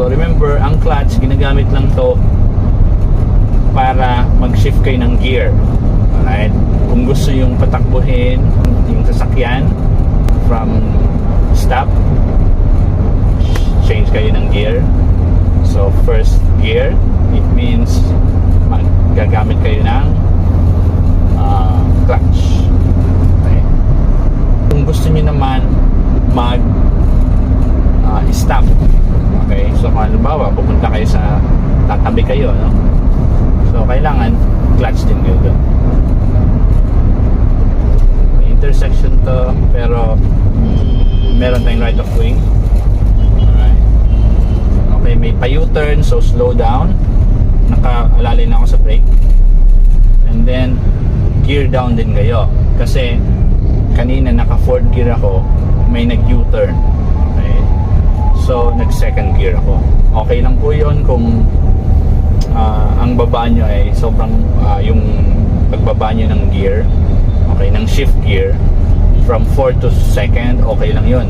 So remember, ang clutch, ginagamit lang to para mag-shift kayo ng gear. Alright? Kung gusto yung patakbuhin yung sasakyan from stop, change kayo ng gear. So first gear, it means gagamit kayo ng clutch. Okay? Kung gusto niyo naman mag stop, okay, so kung halimbawa pupunta kayo sa tatabi kayo, no? So kailangan clutch din kayo doon. May intersection to, pero meron tayong right of way. Alright. Okay, may pa-U-turn, so slow down. Nakaalalay na ako sa brake. And then gear down din kayo, kasi kanina naka 4th gear ako, may nag U-turn. Okay, so nag 2nd gear ako. Okay lang po yun kung ang baba nyo ay sobrang yung pagbaba nyo ng gear, okay, ng shift gear from 4 to 2nd, okay lang yun,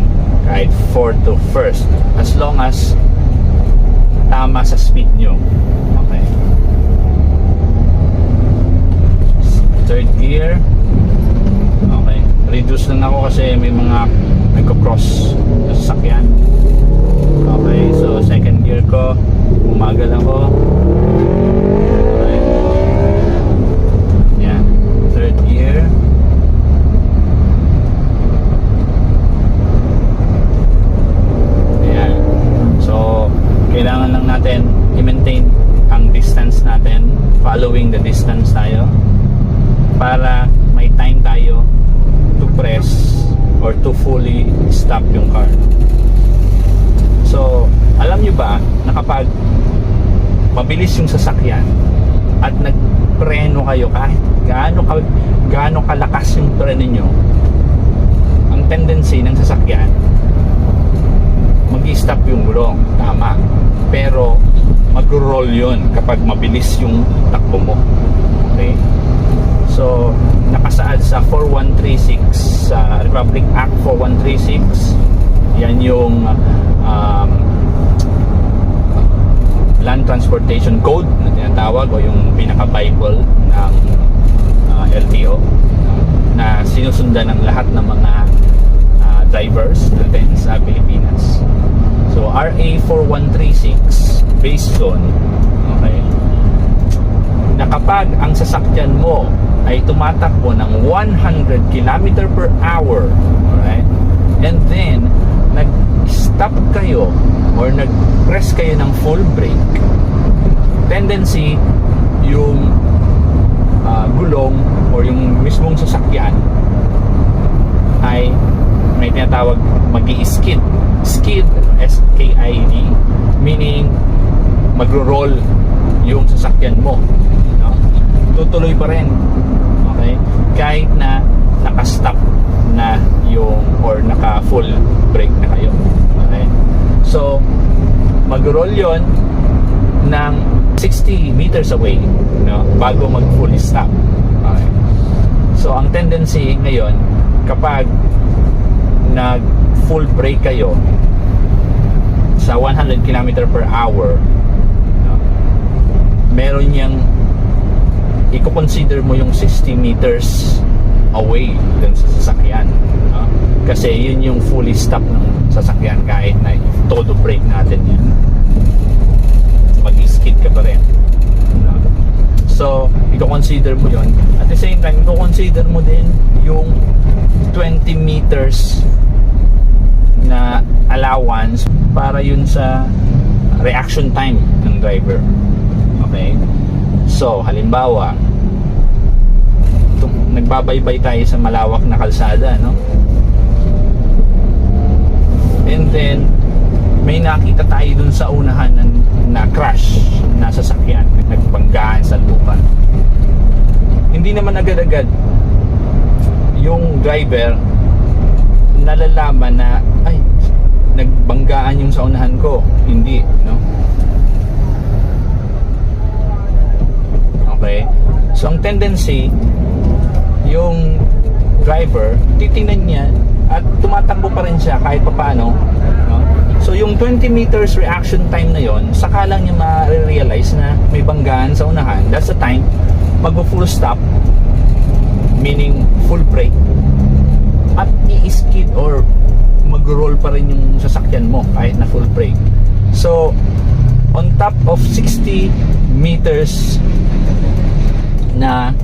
kahit 4 to 1st, as long as tama sa speed nyo. Okay, 3rd gear. Okay, reduce lang ako kasi may mga nagko-cross na sasakyan. Okay, so 2nd gear ko, umagal ako. Okay, yan, 3rd gear. Ayan, so kailangan lang natin i-maintain ang distance natin, following the distance tayo, para may time tayo to press or to fully stop yung car. So alam nyo ba na kapag mabilis yung sasakyan at nagpreno kayo, kahit gaano kalakas yung preno nyo, ang tendency ng sasakyan mag-i-stop yung gulong, tama, pero mag-roll yun kapag mabilis yung takbo mo. Okay, so nakasaad sa 4136 sa Republic Act 4136, yan yung Land Transportation Code na tinatawag, o yung pinaka-bible ng LTO na sinusundan ng lahat ng mga drivers natin sa Pilipinas. So RA 4136 based on, okay, na kapag ang sasakyan mo ay tumatakbo ng 100 km per hour, alright, and then nag-stop kayo or nag-press kayo ng full brake, tendency yung gulong or yung mismong sasakyan ay may tinatawag skid, S-K-I-D, meaning magro-roll yung sasakyan mo, no? Tutuloy pa rin, okay, kahit na naka-stop na yung or naka-full brake na kayo. Okay, so mag-roll yon ng 60 meters away, no, bago mag-fully stop. Okay, so ang tendency ngayon, kapag nag-full brake kayo sa 100 km per hour, no, meron niyang i-consider mo yung 60 meters away dun sa sasakyan, no? Kasi yun yung fully stop ng sasakyan. Kahit na todo brake natin yan, mag-skid ka pa rin, no? So i-consider mo yun. At the same time, i-consider mo din yung 20 meters na allowance para yun sa reaction time ng driver. Okay, so halimbawa nagbabaybay tayo sa malawak na kalsada, no? And then may nakita tayo dun sa unahan na crash na sasakyan, nagbanggaan sa lupa. Hindi naman agad-agad yung driver nalalaman na ay, nagbanggaan yung sa unahan ko. Hindi, no? Okay, so ang tendency, yung driver, titingnan niya at tumatakbo pa rin siya kahit papaano, no? So yung 20 meters reaction time na yon, saka lang niya ma-realize na may banggaan sa unahan. That's the time mag-full stop, meaning full brake, at i-skid or mag-roll pa rin yung sasakyan mo kahit na full brake. So on top of 60 meters na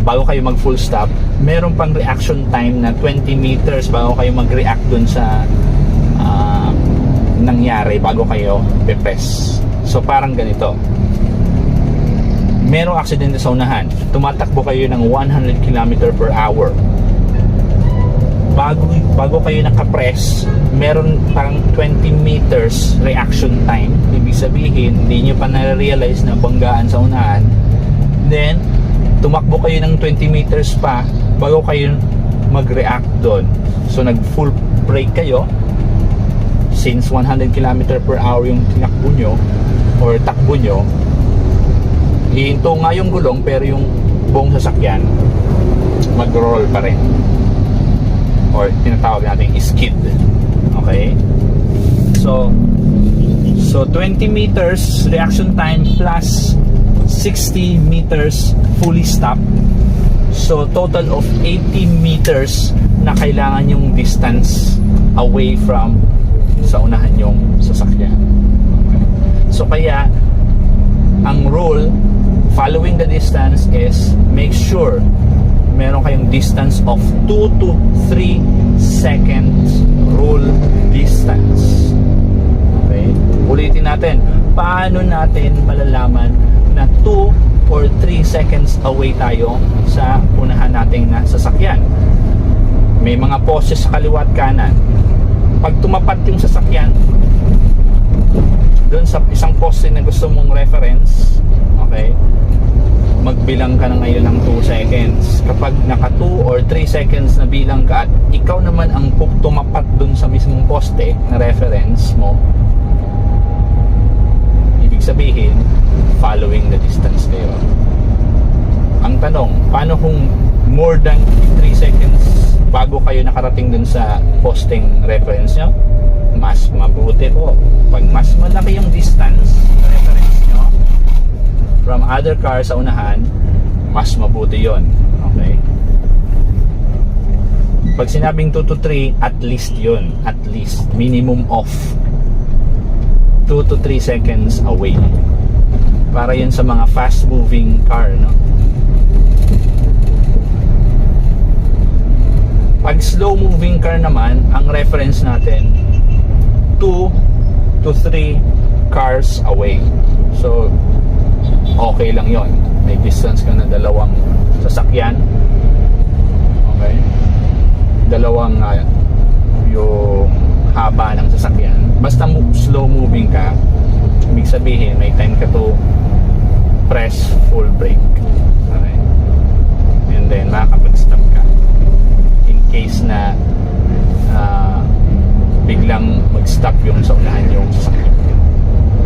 bago kayo mag full stop, meron pang reaction time na 20 meters bago kayo mag-react dun sa nangyari bago kayo pe-press. So parang ganito, merong aksidente sa unahan, tumatakbo kayo ng 100 km per hour, bago kayo nakapress, meron pang 20 meters reaction time. Ibig sabihin, hindi nyo pa na-realize na banggaan sa unahan. Then, tumakbo kayo ng 20 meters pa bago kayo mag-react doon. So, nag-full brake kayo. Since 100 km per hour yung tinakbo nyo or takbo nyo, hihinto nga yung gulong pero yung buong sasakyan mag-roll pa rin, or tinatawag natin skid. Okay? So 20 meters reaction time plus 60 meters fully stop. So total of 80 meters na kailangan yung distance away from sa unahan yung sasakyan. Okay. So kaya ang rule following the distance is make sure meron kayong distance of 2 to 3 seconds rule distance. Okay? Ulitin natin. Paano natin malalaman na 2 or 3 seconds away tayo sa unahan nating na sasakyan? May mga poses sa kaliwa at kanan. Pag tumapat yung sasakyan doon sa isang poste na gusto mong reference, okay, magbilang ka na ngayon ng 2 seconds. Kapag naka 2 or 3 seconds na bilang ka at ikaw naman ang tumapat dun sa mismong poste na reference mo, ibig sabihin following the distance kayo. Ang tanong, paano kung more than 3 seconds bago kayo nakarating dun sa posting reference nyo? Mas mabuti po pag mas malaki yung distance na reference nyo from other cars sa unahan, mas mabuti yon. Okay? Pag sinabing 2 to 3, at least yon. At least, minimum of 2 to 3 seconds away. Para yun sa mga fast moving car, no? Pag slow moving car naman, ang reference natin 2 to 3 cars away. So okay lang yon. May distance ka na dalawang sasakyan. Okay? Dalawang yung haba ng sasakyan. Basta slow moving ka, ibig sabihin may time ka to press full brake. Okay? And then makakapag-stop ka. In case na biglang mag-stop yung sa unahan yung sasakyan.